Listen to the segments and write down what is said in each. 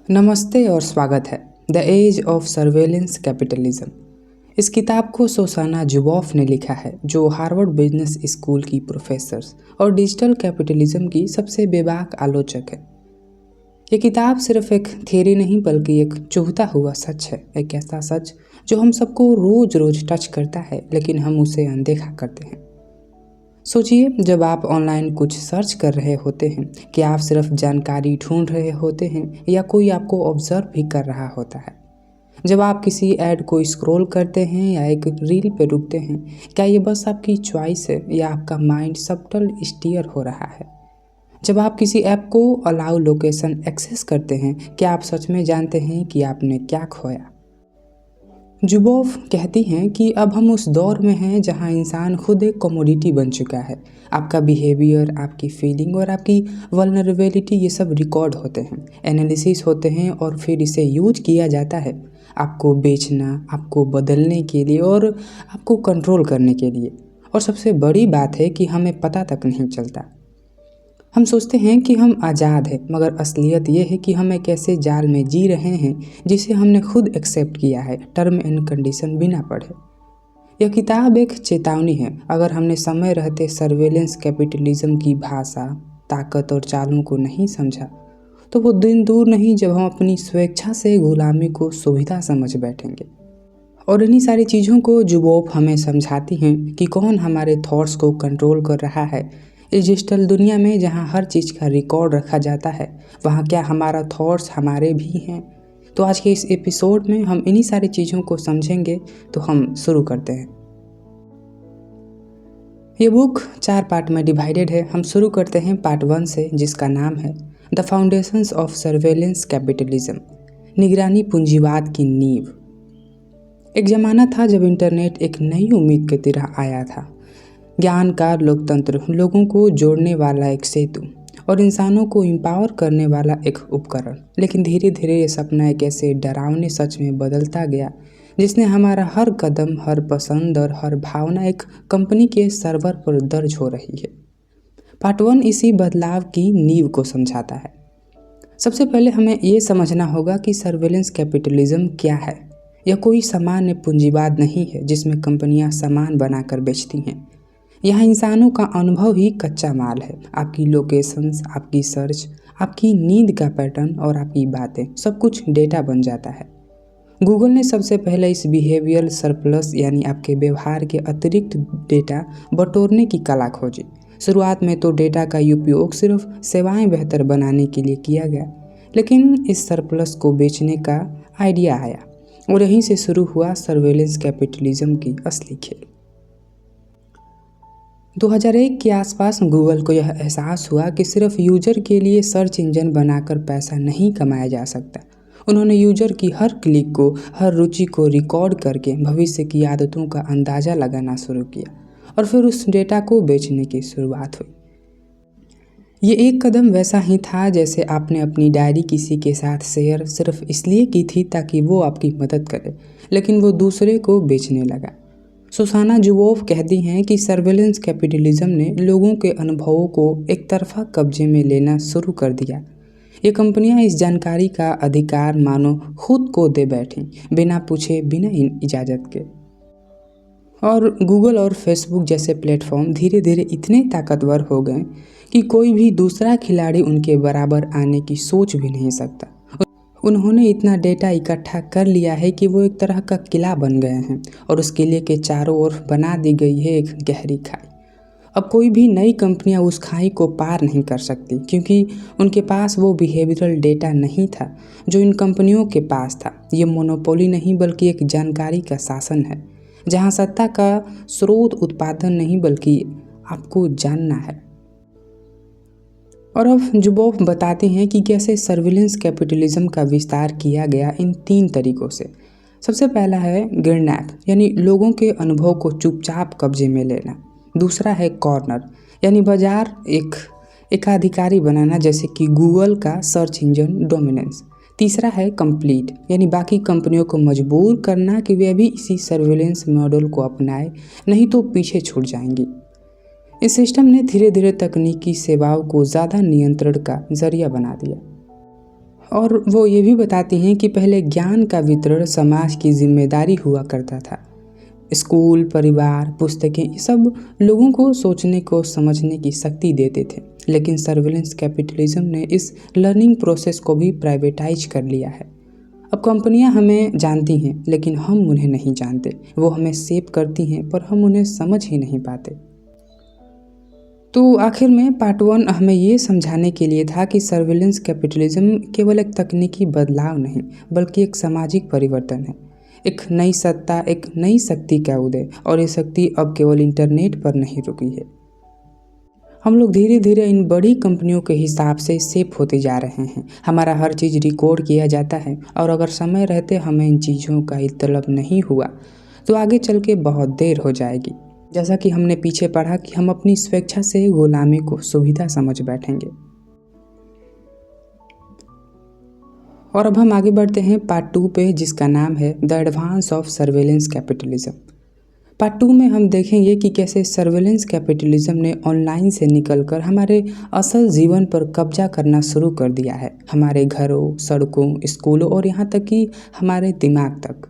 नमस्ते और स्वागत है the age of surveillance capitalism. इस किताब को सुसाना जुबॉफ ने लिखा है, जो हार्वर्ड बिजनेस स्कूल की प्रोफेसर और डिजिटल कैपिटलिज्म की सबसे बेबाक आलोचक है। ये किताब सिर्फ एक थ्योरी नहीं बल्कि एक चुभता हुआ सच है, एक ऐसा सच जो हम सबको रोज रोज टच करता है लेकिन हम उसे अनदेखा करते हैं। सोचिए, जब आप ऑनलाइन कुछ सर्च कर रहे होते हैं कि आप सिर्फ जानकारी ढूंढ रहे होते हैं या कोई आपको ऑब्जर्व भी कर रहा होता है। जब आप किसी ऐड को स्क्रॉल करते हैं या एक रील पर रुकते हैं, क्या ये बस आपकी चॉइस है या आपका माइंड सबटल स्टीयर हो रहा है? जब आप किसी ऐप को अलाउ लोकेशन एक्सेस करते हैं, क्या आप सच में जानते हैं कि आपने क्या खोया? जुबोफ कहती हैं कि अब हम उस दौर में हैं जहां इंसान खुद एक कमोडिटी बन चुका है। आपका बिहेवियर, आपकी फीलिंग और आपकी वल्नरेबिलिटी ये सब रिकॉर्ड होते हैं, एनालिसिस होते हैं और फिर इसे यूज किया जाता है आपको बेचना, आपको बदलने के लिए और आपको कंट्रोल करने के लिए। और सबसे बड़ी बात है कि हमें पता तक नहीं चलता। हम सोचते हैं कि हम आज़ाद हैं, मगर असलियत ये है कि हम एक ऐसे जाल में जी रहे हैं जिसे हमने खुद एक्सेप्ट किया है, टर्म एंड कंडीशन बिना पढ़े। यह किताब एक चेतावनी है। अगर हमने समय रहते सर्वेलेंस कैपिटलिज्म की भाषा, ताकत और चालों को नहीं समझा, तो वो दिन दूर नहीं जब हम अपनी स्वेच्छा से गुलामी को सुविधा समझ बैठेंगे। और इन्हीं सारी चीज़ों को जुबोफ हमें समझाती हैं कि कौन हमारे थॉट्स को कंट्रोल कर रहा है। इस डिजिटल दुनिया में जहाँ हर चीज़ का रिकॉर्ड रखा जाता है, वहाँ क्या हमारा थॉट्स हमारे भी हैं? तो आज के इस एपिसोड में हम इन्हीं सारी चीज़ों को समझेंगे। तो हम शुरू करते हैं। ये बुक 4 पार्ट में डिवाइडेड है। हम शुरू करते हैं पार्ट 1 से, जिसका नाम है the foundations of surveillance capitalism, निगरानी पूंजीवाद की नींव। एक ज़माना था जब इंटरनेट एक नई उम्मीद की तरह आया था। ज्ञान का लोकतंत्र, लोगों को जोड़ने वाला एक सेतु और इंसानों को एम्पावर करने वाला एक उपकरण। लेकिन धीरे धीरे ये सपना एक ऐसे डरावने सच में बदलता गया जिसने हमारा हर कदम, हर पसंद और हर भावना एक कंपनी के सर्वर पर दर्ज हो रही है। पार्ट 1 इसी बदलाव की नींव को समझाता है। सबसे पहले हमें ये समझना होगा कि सर्वेलेंस कैपिटलिज्म क्या है। यह कोई सामान्य पूंजीवाद नहीं है जिसमें कंपनियां सामान बनाकर बेचती हैं। यहाँ इंसानों का अनुभव ही कच्चा माल है। आपकी लोकेशंस, आपकी सर्च, आपकी नींद का पैटर्न और आपकी बातें, सब कुछ डेटा बन जाता है। गूगल ने सबसे पहले इस बिहेवियरल सरप्लस यानी आपके व्यवहार के अतिरिक्त डेटा बटोरने की कला खोजी। शुरुआत में तो डेटा का उपयोग सिर्फ सेवाएं बेहतर बनाने के लिए किया गया, लेकिन इस सरप्लस को बेचने का आइडिया आया और यहीं से शुरू हुआ सर्वेलेंस कैपिटलिज्म की असली खेल। 2001 के आसपास गूगल को यह एहसास हुआ कि सिर्फ यूजर के लिए सर्च इंजन बनाकर पैसा नहीं कमाया जा सकता। उन्होंने यूजर की हर क्लिक को, हर रुचि को रिकॉर्ड करके भविष्य की आदतों का अंदाज़ा लगाना शुरू किया और फिर उस डेटा को बेचने की शुरुआत हुई। ये एक कदम वैसा ही था जैसे आपने अपनी डायरी किसी के साथ शेयर सिर्फ इसलिए की थी ताकि वो आपकी मदद करे, लेकिन वो दूसरे को बेचने लगा। सुसाना जुबोफ कहती हैं कि सर्वेलेंस कैपिटलिज्म ने लोगों के अनुभवों को एक तरफा कब्जे में लेना शुरू कर दिया। ये कंपनियां इस जानकारी का अधिकार मानो खुद को दे बैठीं, बिना पूछे, बिना इजाज़त के। और गूगल और फेसबुक जैसे प्लेटफॉर्म धीरे धीरे इतने ताकतवर हो गए कि कोई भी दूसरा खिलाड़ी उनके बराबर आने की सोच भी नहीं सकता। उन्होंने इतना डेटा इकट्ठा कर लिया है कि वो एक तरह का किला बन गए हैं और उस किले के चारों ओर बना दी गई है एक गहरी खाई। अब कोई भी नई कंपनियां उस खाई को पार नहीं कर सकती, क्योंकि उनके पास वो बिहेवियरल डेटा नहीं था जो इन कंपनियों के पास था। ये मोनोपोली नहीं बल्कि एक जानकारी का शासन है, जहां सत्ता का स्रोत उत्पादन नहीं बल्कि आपको जानना है। और अब जुबोफ बताते हैं कि कैसे सर्विलेंस कैपिटलिज्म का विस्तार किया गया इन 3 तरीकों से। सबसे पहला है गिरनैप, यानी लोगों के अनुभव को चुपचाप कब्जे में लेना। दूसरा है कॉर्नर, यानी बाजार एक एकाधिकारी बनाना, जैसे कि गूगल का सर्च इंजन डोमिनेंस। तीसरा है कंप्लीट, यानी बाकी कंपनियों को मजबूर करना कि वे भी इसी सर्विलेंस मॉडल को अपनाएं, नहीं तो पीछे छूट जाएंगी। इस सिस्टम ने धीरे धीरे तकनीकी सेवाओं को ज़्यादा नियंत्रण का जरिया बना दिया। और वो ये भी बताती हैं कि पहले ज्ञान का वितरण समाज की जिम्मेदारी हुआ करता था। स्कूल, परिवार, पुस्तकें, ये सब लोगों को सोचने को समझने की शक्ति देते थे। लेकिन सर्विलेंस कैपिटलिज्म ने इस लर्निंग प्रोसेस को भी प्राइवेटाइज कर लिया है। अब कंपनियां हमें जानती हैं लेकिन हम उन्हें नहीं जानते। वो हमें शेप करती हैं पर हम उन्हें समझ ही नहीं पाते। तो आखिर में पार्ट 1 हमें ये समझाने के लिए था कि सर्विलेंस कैपिटलिज्म केवल एक तकनीकी बदलाव नहीं बल्कि एक सामाजिक परिवर्तन है। एक नई सत्ता, एक नई शक्ति का उदय, और ये शक्ति अब केवल इंटरनेट पर नहीं रुकी है। हम लोग धीरे धीरे इन बड़ी कंपनियों के हिसाब से शेप होते जा रहे हैं। हमारा हर चीज़ रिकॉर्ड किया जाता है और अगर समय रहते हमें इन चीज़ों का इत्तला नहीं हुआ तो आगे चल के बहुत देर हो जाएगी। जैसा कि हमने पीछे पढ़ा कि हम अपनी स्वेच्छा से गुलामी को सुविधा समझ बैठेंगे। और अब हम आगे बढ़ते हैं पार्ट 2 पे, जिसका नाम है the advance of surveillance capitalism. Part 2 में हम देखेंगे कि कैसे सर्वेलेंस कैपिटलिज्म ने ऑनलाइन से निकलकर हमारे असल जीवन पर कब्जा करना शुरू कर दिया है। हमारे घरों, सड़कों, स्कूलों और यहाँ तक कि हमारे दिमाग तक।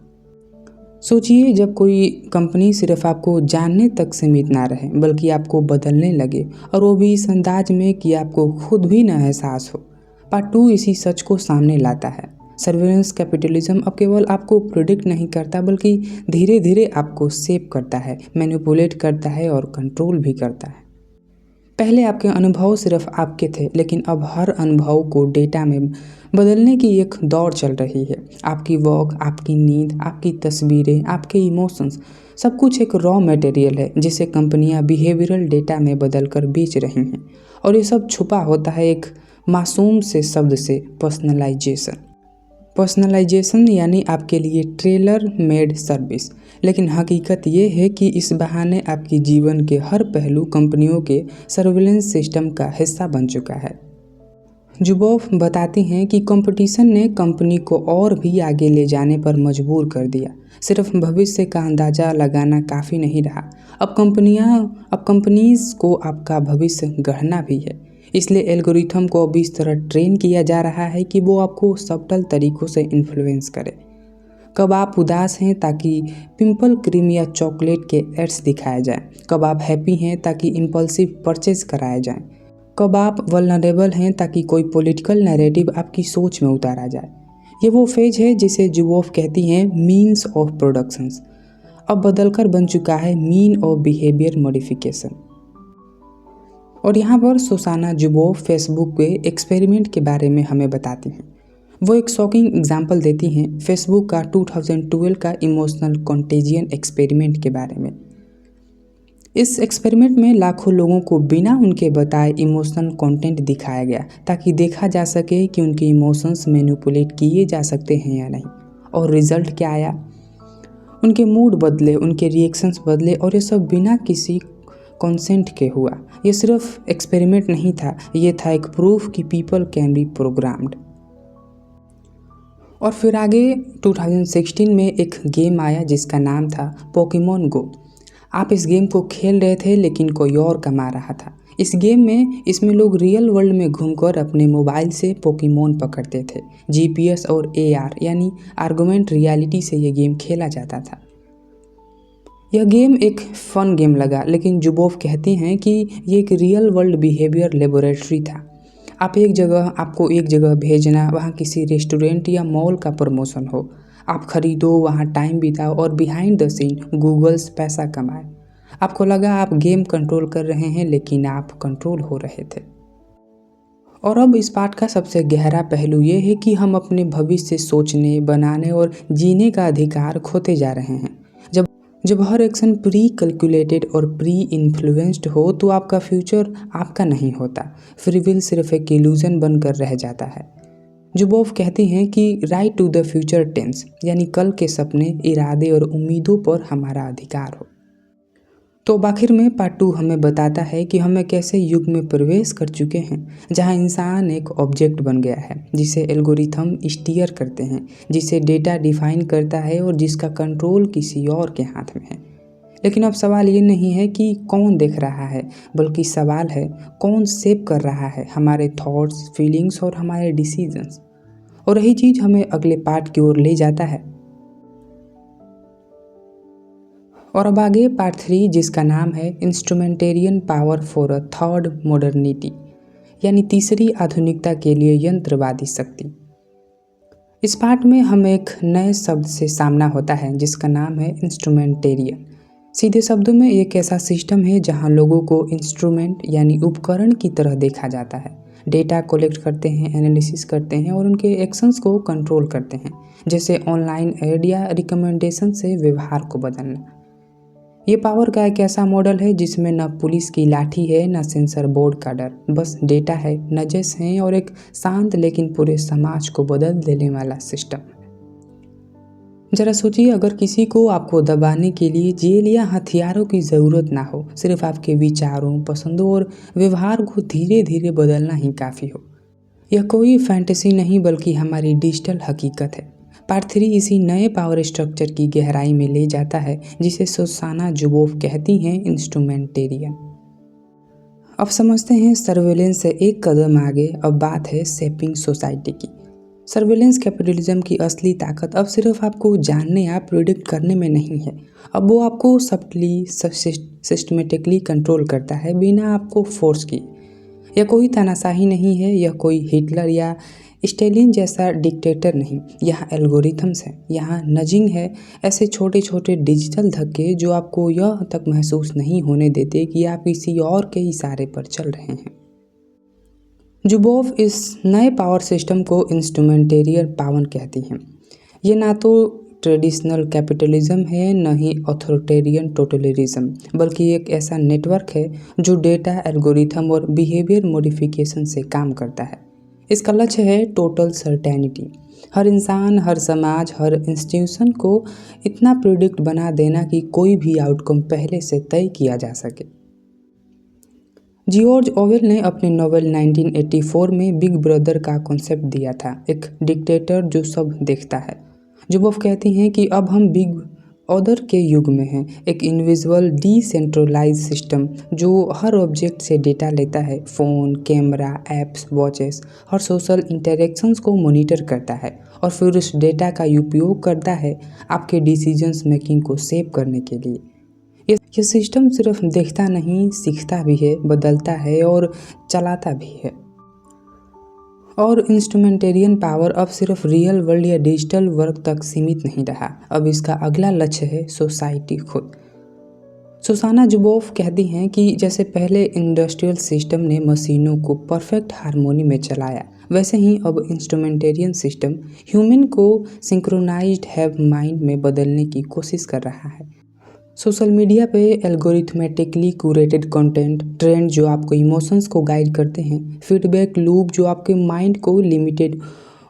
सोचिए, जब कोई कंपनी सिर्फ आपको जानने तक सीमित ना रहे बल्कि आपको बदलने लगे, और वो भी इस अंदाज में कि आपको खुद भी ना एहसास हो। पार्ट 2 इसी सच को सामने लाता है। सर्वेलेंस कैपिटलिज्म अब केवल आपको प्रिडिक्ट नहीं करता बल्कि धीरे धीरे आपको शेप करता है, मैनिपुलेट करता है और कंट्रोल भी करता है। पहले आपके अनुभव सिर्फ आपके थे, लेकिन अब हर अनुभव को डेटा में बदलने की एक दौड़ चल रही है। आपकी वर्क, आपकी नींद, आपकी तस्वीरें, आपके इमोशंस, सब कुछ एक रॉ मटेरियल है जिसे कंपनियां बिहेवियरल डेटा में बदलकर बेच रही हैं। और ये सब छुपा होता है एक मासूम से शब्द से, पर्सनलाइजेशन। पर्सनलाइजेशन यानी आपके लिए ट्रेलर मेड सर्विस। लेकिन हकीकत ये है कि इस बहाने आपके जीवन के हर पहलू कंपनियों के सर्विलेंस सिस्टम का हिस्सा बन चुका है। जुबोफ बताती हैं कि कंपटीशन ने कंपनी को और भी आगे ले जाने पर मजबूर कर दिया। सिर्फ भविष्य का अंदाज़ा लगाना काफ़ी नहीं रहा। अब कंपनीज को आपका भविष्य गढ़ना भी है। इसलिए एल्गोरिथम को अब इस तरह ट्रेन किया जा रहा है कि वो आपको सब्टल तरीक़ों से इन्फ्लुएंस करे। कब आप उदास हैं ताकि पिंपल क्रीम या चॉकलेट के एड्स दिखाए जाएं। कब आप हैप्पी हैं ताकि इम्पल्सिव परचेज कराए जाएं। कब आप वल्नरेबल हैं ताकि कोई पॉलिटिकल नैरेटिव आपकी सोच में उतारा जाए। ये वो फेज है जिसे जुबोफ कहती हैं मीन्स ऑफ प्रोडक्शंस। अब बदलकर बन चुका है मीन ऑफ बिहेवियर मॉडिफिकेशन। और यहाँ पर सुसाना जुबोफ फेसबुक के एक्सपेरिमेंट के बारे में हमें बताती हैं। वो एक शॉकिंग एग्जाम्पल देती हैं फेसबुक का 2012 का इमोशनल कॉन्टेजियन एक्सपेरिमेंट के बारे में। इस एक्सपेरिमेंट में लाखों लोगों को बिना उनके बताए इमोशनल कंटेंट दिखाया गया ताकि देखा जा सके कि उनके इमोशंस मैनिपुलेट किए जा सकते हैं या नहीं। और रिजल्ट क्या आया? उनके मूड बदले, उनके रिएक्शंस बदले, और ये सब बिना किसी कंसेंट के हुआ। ये सिर्फ एक्सपेरिमेंट नहीं था, ये था एक प्रूफ कि पीपल कैन बी प्रोग्राम्ड। और फिर आगे 2016 में एक गेम आया जिसका नाम था पोकेमॉन गो। आप इस गेम को खेल रहे थे लेकिन कोई और कमा रहा था। इस गेम में इसमें लोग रियल वर्ल्ड में घूमकर अपने मोबाइल से पोकेमॉन पकड़ते थे। जीपीएस और एआर यानी आर्गुमेंट रियलिटी से ये गेम खेला जाता था। यह गेम एक फ़न गेम लगा, लेकिन जुबोफ कहती हैं कि ये एक रियल वर्ल्ड बिहेवियर लेबोरेटरी था। आपको एक जगह भेजना, वहाँ किसी रेस्टोरेंट या मॉल का प्रमोशन हो। आप खरीदो, वहाँ टाइम बिताओ और बिहाइंड द सीन गूगल्स पैसा कमाए। आपको लगा आप गेम कंट्रोल कर रहे हैं, लेकिन आप कंट्रोल हो रहे थे। और अब इस पाठ का सबसे गहरा पहलू ये है कि हम अपने भविष्य सोचने, बनाने और जीने का अधिकार खोते जा रहे हैं। जब हर एक्शन प्री कैलकुलेटेड और प्री इन्फ्लुएंस्ड हो तो आपका फ्यूचर आपका नहीं होता। फ्री विल सिर्फ एक इल्यूजन बनकर रह जाता है। जुबोफ कहती हैं कि right to the future tense यानी कल के सपने, इरादे और उम्मीदों पर हमारा अधिकार हो। तो आखिर में पार्ट 2 हमें बताता है कि हम एक ऐसे युग में प्रवेश कर चुके हैं जहां इंसान एक ऑब्जेक्ट बन गया है जिसे एल्गोरिथम स्टीयर करते हैं, जिसे डेटा डिफाइन करता है और जिसका कंट्रोल किसी और के हाथ में है। लेकिन अब सवाल ये नहीं है कि कौन देख रहा है, बल्कि सवाल है कौन शेप कर रहा है हमारे थॉट्स, फीलिंग्स और हमारे डिसीजंस। और यही चीज़ हमें अगले पार्ट की ओर ले जाता है। और अब आगे पार्ट 3, जिसका नाम है instrumentarian power for a third modernity, यानी तीसरी आधुनिकता के लिए यंत्रवादी शक्ति। इस पार्ट में हम एक नए शब्द से सामना होता है जिसका नाम है इंस्ट्रूमेंटेरियन। सीधे शब्दों में एक ऐसा सिस्टम है जहां लोगों को इंस्ट्रूमेंट यानी उपकरण की तरह देखा जाता है। डेटा कलेक्ट करते हैं, एनालिसिस करते हैं और उनके एक्शंस को कंट्रोल करते हैं, जैसे ऑनलाइन ऐड या रिकमेंडेशन से व्यवहार को बदलना। ये पावर का एक ऐसा मॉडल है जिसमें न पुलिस की लाठी है, न सेंसर बोर्ड का डर, बस डेटा है, नजर्स हैं और एक शांत लेकिन पूरे समाज को बदल देने वाला सिस्टम। जरा सोचिए, अगर किसी को आपको दबाने के लिए जेल या हथियारों की ज़रूरत ना हो, सिर्फ आपके विचारों, पसंदों और व्यवहार को धीरे धीरे बदलना ही काफ़ी हो। यह कोई फैंटेसी नहीं बल्कि हमारी डिजिटल हकीकत है। पार्ट 3 इसी नए पावर स्ट्रक्चर की गहराई में ले जाता है जिसे सुसाना जुबोफ कहती हैं इंस्ट्रूमेंटेरियन। अब समझते हैं सर्वेलेंस से एक कदम आगे। अब बात है शेपिंग सोसाइटी की। सर्वेलेंस कैपिटलिज्म की असली ताकत अब सिर्फ आपको जानने या प्रिडिक्ट करने में नहीं है। अब वो आपको सब्टली, सिस्टमेटिकली कंट्रोल करता है बिना आपको फोर्स किए। यह कोई तानाशाही नहीं है, यह कोई हिटलर या स्टेलिन जैसा डिक्टेटर नहीं। यहाँ एल्गोरिथम्स हैं, यहाँ नजिंग है, ऐसे छोटे छोटे डिजिटल धक्के जो आपको यह तक महसूस नहीं होने देते कि आप किसी और के इशारे पर चल रहे हैं। जुबोफ इस नए पावर सिस्टम को इंस्ट्रूमेंटेरियल पावर कहती हैं। ये ना तो ट्रेडिशनल कैपिटलिज्म है, न ही ऑथोरिटेरियन टोटलिज्म, बल्कि एक ऐसा नेटवर्क है जो डेटा, एल्गोरिथम और बिहेवियर मॉडिफिकेशन से काम करता है। इसका लक्ष्य है टोटल सर्टेनिटी। हर इंसान, हर समाज, हर इंस्टीट्यूशन को इतना प्रिडिक्ट बना देना कि कोई भी आउटकम पहले से तय किया जा सके। जॉर्ज ऑवेल ने अपने नॉवेल 1984 में बिग ब्रदर का कॉन्सेप्ट दिया था, एक डिक्टेटर जो सब देखता है। जुबोफ कहती हैं कि अब हम बिग ऑर्डर के युग में हैं, एक इनविजिबल डिसेंट्रलाइज सिस्टम जो हर ऑब्जेक्ट से डेटा लेता है, फ़ोन, कैमरा, ऐप्स, वॉचेस और सोशल इंटरेक्शंस को मॉनिटर करता है और फिर उस डेटा का उपयोग करता है आपके डिसीजंस मेकिंग को सेव करने के लिए। ये सिस्टम सिर्फ देखता नहीं, सीखता भी है, बदलता है और चलाता भी है। और इंस्ट्रूमेंटेरियन पावर अब सिर्फ रियल वर्ल्ड या डिजिटल वर्क तक सीमित नहीं रहा। अब इसका अगला लक्ष्य है सोसाइटी खुद। सुसाना जुबोफ कहती हैं कि जैसे पहले इंडस्ट्रियल सिस्टम ने मशीनों को परफेक्ट हार्मोनी में चलाया, वैसे ही अब इंस्ट्रूमेंटेरियन सिस्टम ह्यूमन को सिंक्रोनाइज्ड हैव माइंड में बदलने की कोशिश कर रहा है। सोशल मीडिया पे एल्गोरिथमेटिकली क्यूरेटेड कंटेंट, ट्रेंड जो आपको इमोशंस को गाइड करते हैं, फीडबैक लूप जो आपके माइंड को लिमिटेड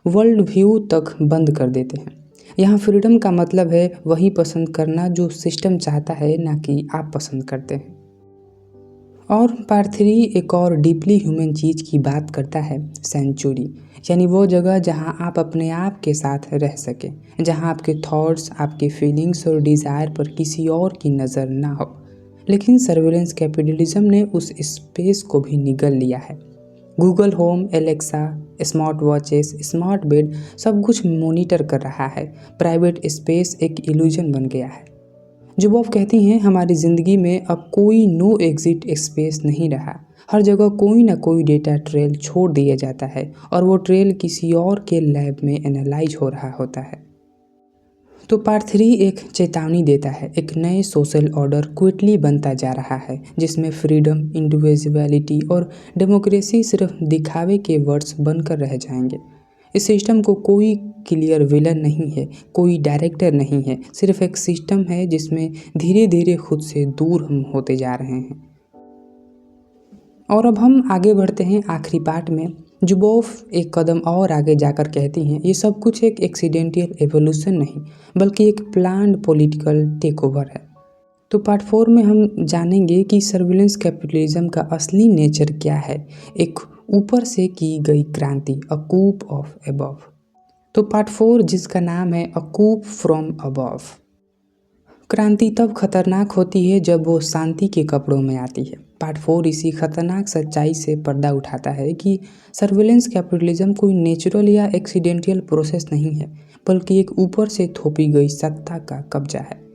वर्ल्ड व्यू तक बंद कर देते हैं। यहाँ फ्रीडम का मतलब है वही पसंद करना जो सिस्टम चाहता है, ना कि आप पसंद करते हैं। और पार्ट 3 एक और डीपली ह्यूमन चीज़ की बात करता है, सेंचुरी, यानी वो जगह जहाँ आप अपने आप के साथ रह सकें, जहाँ आपके थॉट्स, आपके फीलिंग्स और डिज़ायर पर किसी और की नज़र ना हो। लेकिन सर्वेलेंस कैपिटलिज्म ने उस स्पेस को भी निगल लिया है। Google home, Alexa, smart watches, smart bed सब कुछ मॉनिटर कर रहा है। प्राइवेट स्पेस एक इल्यूजन बन गया है। जुबोफ कहती हैं हमारी ज़िंदगी में अब कोई नो एग्जिट स्पेस नहीं रहा। हर जगह कोई ना कोई डेटा ट्रेल छोड़ दिया जाता है और वो ट्रेल किसी और के लैब में एनालाइज हो रहा होता है। तो पार्ट 3 एक चेतावनी देता है, एक नए सोशल ऑर्डर क्विकली बनता जा रहा है जिसमें फ्रीडम, इंडिविजुअलिटी और डेमोक्रेसी सिर्फ दिखावे के वर्ड्स बनकर रह जाएंगे। इस सिस्टम को कोई क्लियर विलन नहीं है, कोई डायरेक्टर नहीं है, सिर्फ एक सिस्टम है जिसमें धीरे धीरे खुद से दूर हम होते जा रहे हैं। और अब हम आगे बढ़ते हैं आखिरी पार्ट में। जुबोफ एक कदम और आगे जाकर कहती हैं ये सब कुछ एक एक्सीडेंटल एवोल्यूशन नहीं बल्कि एक प्लान्ड पॉलिटिकल टेक ओवर है। तो पार्ट 4 में हम जानेंगे कि सर्विलेंस कैपिटलिज्म का असली नेचर क्या है, एक ऊपर से की गई क्रांति, अ कूप ऑफ अबव। तो पार्ट 4 जिसका नाम है अ कूप फ्रॉम अबव। क्रांति तब खतरनाक होती है जब वो शांति के कपड़ों में आती है। पार्ट 4 इसी खतरनाक सच्चाई से पर्दा उठाता है कि सर्विलेंस कैपिटलिज्म कोई नेचुरल या एक्सीडेंटल प्रोसेस नहीं है, बल्कि एक ऊपर से थोपी गई सत्ता का कब्जा है।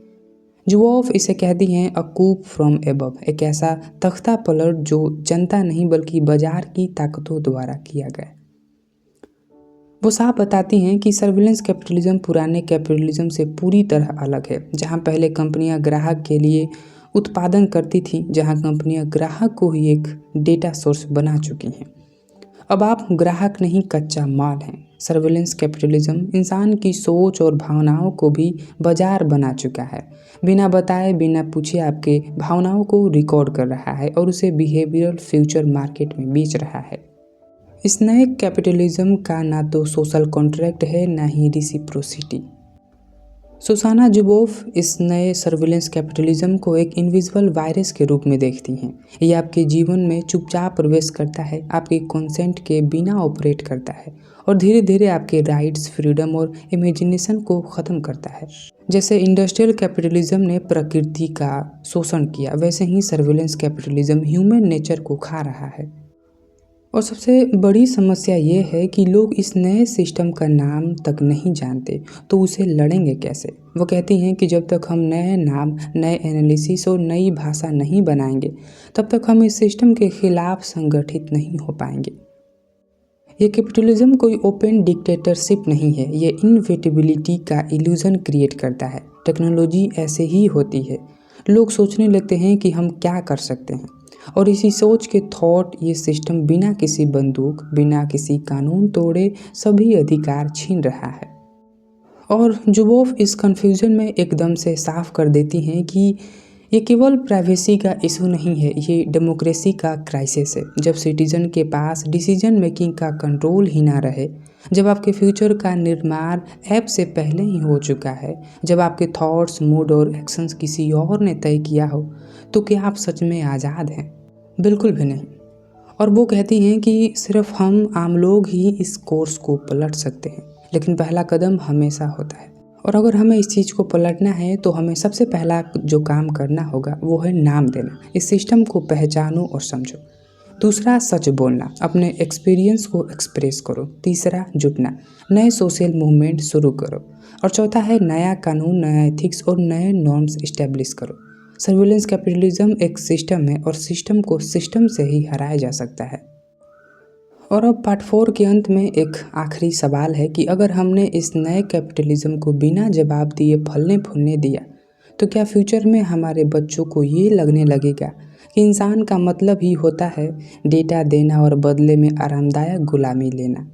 जुवोफ इसे कहती हैं अ कूप फ्रॉम एबव, एक ऐसा तख्ता पलट जो जनता नहीं बल्कि बाजार की ताकतों द्वारा किया गया। वो साफ बताती हैं कि सर्विलेंस कैपिटलिज्म पुराने कैपिटलिज्म से पूरी तरह अलग है, जहां पहले कंपनियां ग्राहक के लिए उत्पादन करती थी, जहां कंपनियां ग्राहक को ही एक डेटा सोर्स बना चुकी हैं। अब आप ग्राहक नहीं, कच्चा माल हैं। सर्विलेंस कैपिटलिज्म इंसान की सोच और भावनाओं को भी बाजार बना चुका है। बिना बताए, बिना पूछे आपके भावनाओं को रिकॉर्ड कर रहा है और उसे बिहेवियरल फ्यूचर मार्केट में बेच रहा है। इस नए कैपिटलिज्म का ना तो सोशल कॉन्ट्रैक्ट है, ना ही रिसिप्रोसिटी। सुसाना जुबोफ इस नए सर्विलेंस कैपिटलिज्म को एक इनविजिबल वायरस के रूप में देखती हैं। ये आपके जीवन में चुपचाप प्रवेश करता है, आपके कंसेंट के बिना ऑपरेट करता है और धीरे धीरे आपके राइट्स, फ्रीडम और इमेजिनेशन को ख़त्म करता है। जैसे इंडस्ट्रियल कैपिटलिज्म ने प्रकृति का शोषण किया, वैसे ही सर्विलेंस कैपिटलिज्म ह्यूमन नेचर को खा रहा है। और सबसे बड़ी समस्या ये है कि लोग इस नए सिस्टम का नाम तक नहीं जानते, तो उसे लड़ेंगे कैसे। वो कहती हैं कि जब तक हम नए नाम, नए एनालिसिस और नई भाषा नहीं बनाएंगे, तब तक हम इस सिस्टम के खिलाफ संगठित नहीं हो पाएंगे। ये कैपिटलिज्म कोई ओपन डिक्टेटरशिप नहीं है, ये इनविटेबिलिटी का इल्यूजन क्रिएट करता है। टेक्नोलॉजी ऐसे ही होती है, लोग सोचने लगते हैं कि हम क्या कर सकते हैं, और इसी सोच के थॉट ये सिस्टम बिना किसी बंदूक, बिना किसी कानून तोड़े सभी अधिकार छीन रहा है। और जुबोफ इस कन्फ्यूजन में एकदम से साफ कर देती हैं कि ये केवल प्राइवेसी का इशू नहीं है, ये डेमोक्रेसी का क्राइसिस है। जब सिटीजन के पास डिसीजन मेकिंग का कंट्रोल ही ना रहे, जब आपके फ्यूचर का निर्माण ऐप से पहले ही हो चुका है, जब आपके थॉट्स, मूड और एक्शंस किसी और ने तय किया हो, तो क्या आप सच में आज़ाद हैं? बिल्कुल भी नहीं। और वो कहती हैं कि सिर्फ हम आम लोग ही इस कोर्स को पलट सकते हैं, लेकिन पहला कदम हमेशा होता है। और अगर हमें इस चीज़ को पलटना है तो हमें सबसे पहला जो काम करना होगा वो है नाम देना। इस सिस्टम को पहचानो और समझो। दूसरा, सच बोलना, अपने एक्सपीरियंस को एक्सप्रेस करो। तीसरा, जुटना, नए सोशल मूवमेंट शुरू करो। और चौथा है नया कानून, नया एथिक्स और नए नॉर्म्स इस्टेब्लिश करो। सर्विलेंस कैपिटलिज्म एक सिस्टम है और सिस्टम को सिस्टम से ही हराया जा सकता है। और अब पार्ट 4 के अंत में एक आखिरी सवाल है कि अगर हमने इस नए कैपिटलिज्म को बिना जवाब दिए फलने फूलने दिया, तो क्या फ्यूचर में हमारे बच्चों को ये लगने लगेगा कि इंसान का मतलब ही होता है डेटा देना और बदले में आरामदायक गुलामी लेना।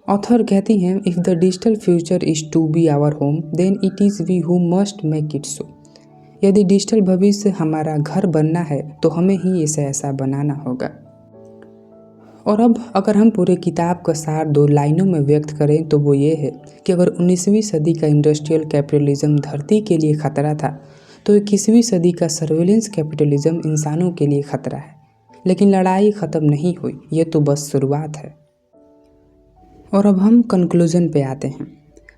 ऑथर कहती हैं, if the digital future is to be our home, then it is we who must make it so. यदि डिजिटल भविष्य हमारा घर बनना है तो हमें ही इसे ऐसा बनाना होगा। और अब अगर हम पूरे किताब का सार 2 लाइनों में व्यक्त करें तो वो ये है कि अगर 19वीं सदी का इंडस्ट्रियल कैपिटलिज्म धरती के लिए खतरा था, तो 21वीं सदी का सर्विलेंस कैपिटलिज्म इंसानों के लिए खतरा है। लेकिन लड़ाई ख़त्म नहीं हुई, ये तो बस शुरुआत है। और अब हम कंक्लूजन पे आते हैं।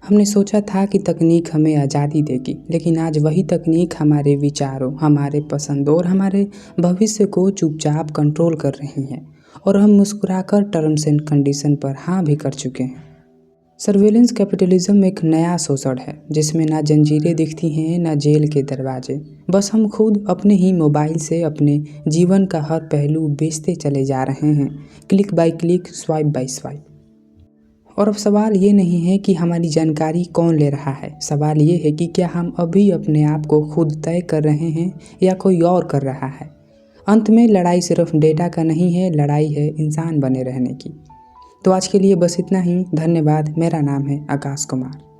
हमने सोचा था कि तकनीक हमें आज़ादी देगी, लेकिन आज वही तकनीक हमारे विचारों, हमारे पसंदों और हमारे भविष्य को चुपचाप कंट्रोल कर रही है। और हम मुस्कुराकर टर्म्स एंड कंडीशन पर हाँ भी कर चुके हैं। सर्विलेंस कैपिटलिज्म एक नया शोषण है जिसमें ना जंजीरें दिखती हैं, ना जेल के दरवाजे। बस हम खुद अपने ही मोबाइल से अपने जीवन का हर पहलू बेचते चले जा रहे हैं, click by click, swipe by swipe. और अब सवाल ये नहीं है कि हमारी जानकारी कौन ले रहा है, सवाल ये है कि क्या हम अभी अपने आप को खुद तय कर रहे हैं या कोई और कर रहा है। अंत में लड़ाई सिर्फ डेटा का नहीं है, लड़ाई है इंसान बने रहने की। तो आज के लिए बस इतना ही। धन्यवाद। मेरा नाम है आकाश कुमार।